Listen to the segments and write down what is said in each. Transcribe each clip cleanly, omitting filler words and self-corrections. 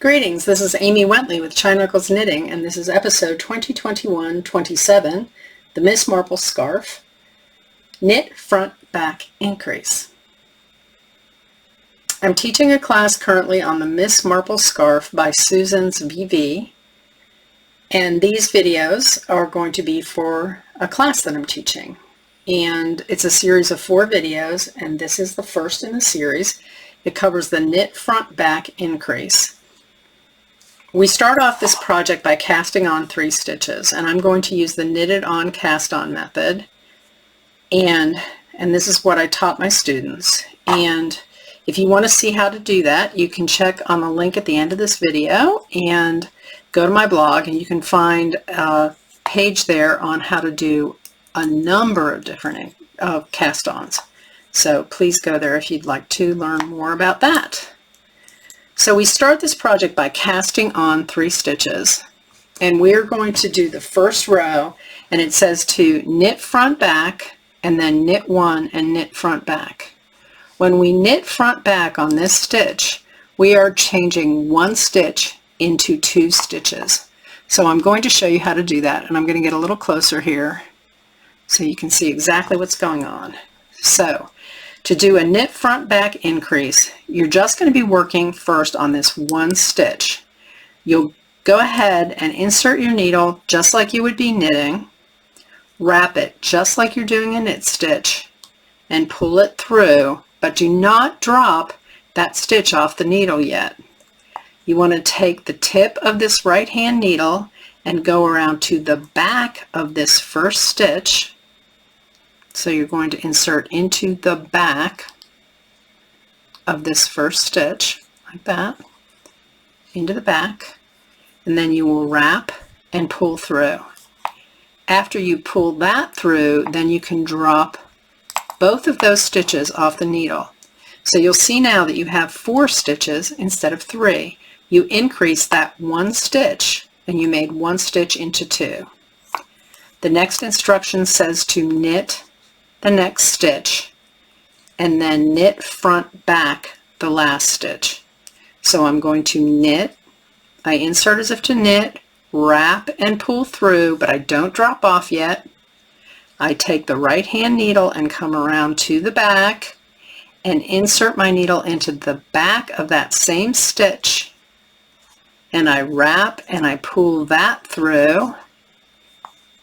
Greetings, this is Amy Wentley with China Knuckles Knitting, and this is episode 2021-27, the Miss Marple Scarf, Knit Front Back Increase. I'm teaching a class currently on the Miss Marple Scarf by Susan's VV, and these videos are going to be for a class that I'm teaching. And it's a series of 4 videos, and this is the first in the series. It covers the knit front back increase. We start off this project by casting on 3 stitches, and I'm going to use the knitted on cast on method, and this is what I taught my students. And if you want to see how to do that, you can check on the link at the end of this video and go to my blog, and you can find a page there on how to do a number of different cast-ons. So please go there if you'd like to learn more about that. So we start this project by casting on 3 stitches, and we're going to do the first row, and it says to knit front back and then knit 1 and knit front back. When we knit front back on this stitch, we are changing 1 stitch into 2 stitches. So I'm going to show you how to do that, and I'm going to get a little closer here so you can see exactly what's going on. So to do a knit front back increase, you're just going to be working first on this 1 stitch. You'll go ahead and insert your needle just like you would be knitting, wrap it just like you're doing a knit stitch, and pull it through, but do not drop that stitch off the needle yet. You want to take the tip of this right hand needle and go around to the back of this first stitch. So you're going to insert into the back of this first stitch, like that, into the back, and then you will wrap and pull through. After you pull that through, then you can drop both of those stitches off the needle. So you'll see now that you have 4 stitches instead of 3. You increase that 1 stitch, and you made 1 stitch into 2. The next instruction says to knit the next stitch and then knit front back the last stitch. So I'm going to knit, I insert as if to knit, wrap and pull through, but I don't drop off yet. I take the right hand needle and come around to the back and insert my needle into the back of that same stitch, and I wrap and I pull that through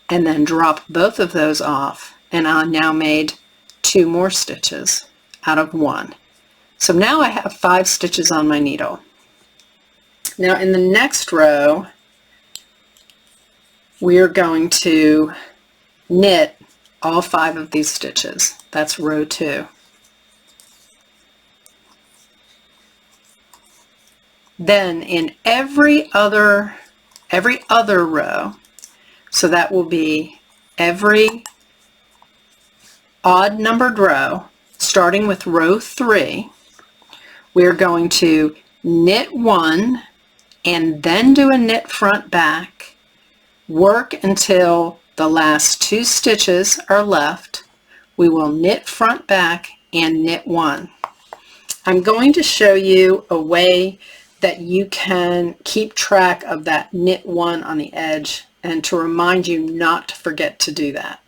and then drop both of those off. And I now made 2 more stitches out of 1. So now I have 5 stitches on my needle. Now in the next row, we are going to knit all 5 of these stitches. That's row 2. Then in every other row, so that will be every odd numbered row, starting with row 3, we're going to knit 1 and then do a knit front back, work until the last 2 stitches are left. We will knit front back and knit 1. I'm going to show you a way that you can keep track of that knit 1 on the edge, and to remind you not to forget to do that.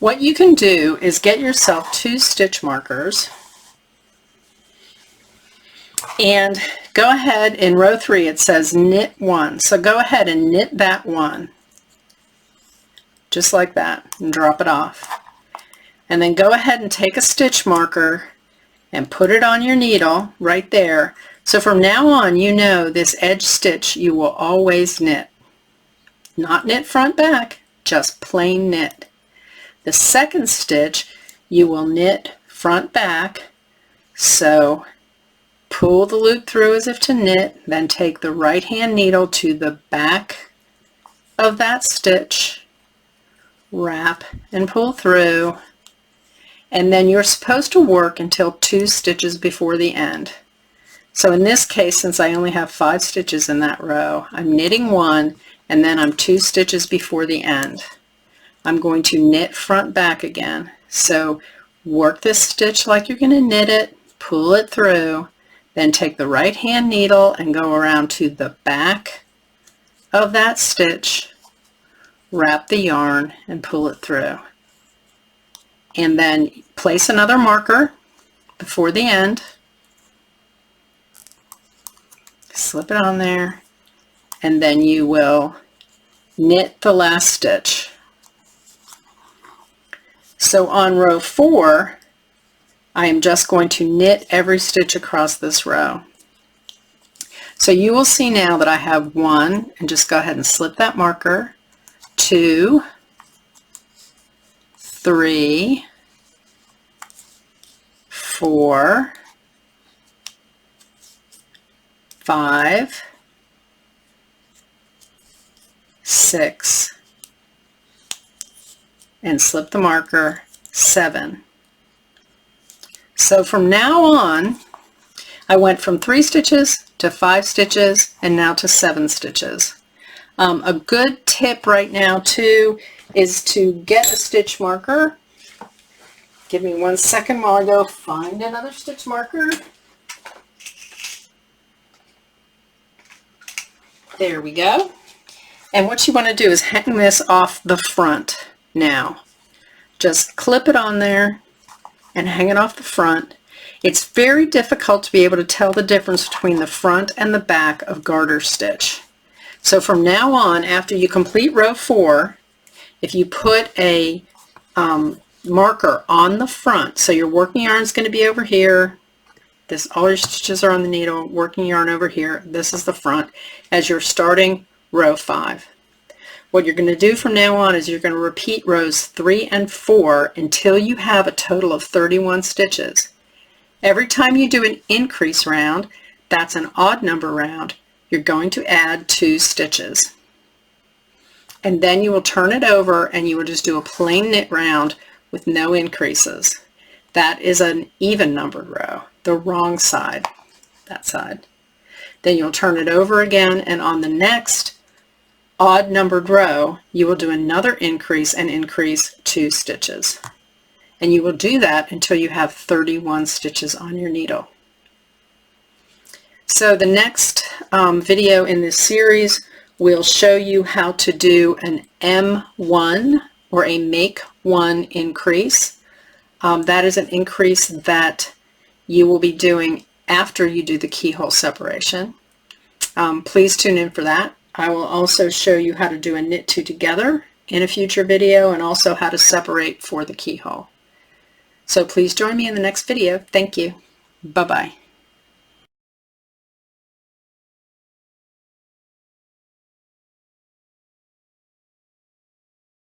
What you can do is get yourself 2 stitch markers and go ahead in row 3. It says knit 1, so go ahead and knit that 1 just like that and drop it off, and then go ahead and take a stitch marker and put it on your needle right there. So from now on, you know this edge stitch you will always knit, not knit front back, just plain knit. The second stitch you will knit front back, so pull the loop through as if to knit, then take the right hand needle to the back of that stitch, wrap and pull through, and then you're supposed to work until 2 stitches before the end. So in this case, since I only have 5 stitches in that row, I'm knitting 1 and then I'm 2 stitches before the end. I'm going to knit front back again, So work this stitch like you're going to knit it, pull it through, then take the right hand needle and go around to the back of that stitch, wrap the yarn and pull it through. And then place another marker before the end, slip it on there, and then you will knit the last stitch. So on row 4, I am just going to knit every stitch across this row. So you will see now that I have 1, and just go ahead and slip that marker, 2, 3, 4, 5, 6, and slip the marker, 7. So from now on, I went from 3 stitches to 5 stitches and now to 7 stitches. A good tip right now too is to get a stitch marker. Give me 1 second while I go find another stitch marker. There we go. And what you want to do is hang this off the front now. Just clip it on there and hang it off the front. It's very difficult to be able to tell the difference between the front and the back of garter stitch. So from now on, after you complete row 4, if you put a marker on the front, so your working yarn is going to be over here, all your stitches are on the needle, working yarn over here, this is the front, as you're starting row 5. What you're going to do from now on is you're going to repeat rows 3 and 4 until you have a total of 31 stitches. Every time you do an increase round, that's an odd number round, you're going to add 2 stitches. And then you will turn it over and you will just do a plain knit round with no increases. That is an even numbered row, the wrong side, that side. Then you'll turn it over again, and on the next odd numbered row, you will do another increase and increase 2 stitches. And you will do that until you have 31 stitches on your needle. So the next video in this series will show you how to do an M1 or a make 1 increase. That is an increase that you will be doing after you do the keyhole separation. Please tune in for that. I will also show you how to do a knit 2 together in a future video, and also how to separate for the keyhole. So please join me in the next video. Thank you. Bye-bye.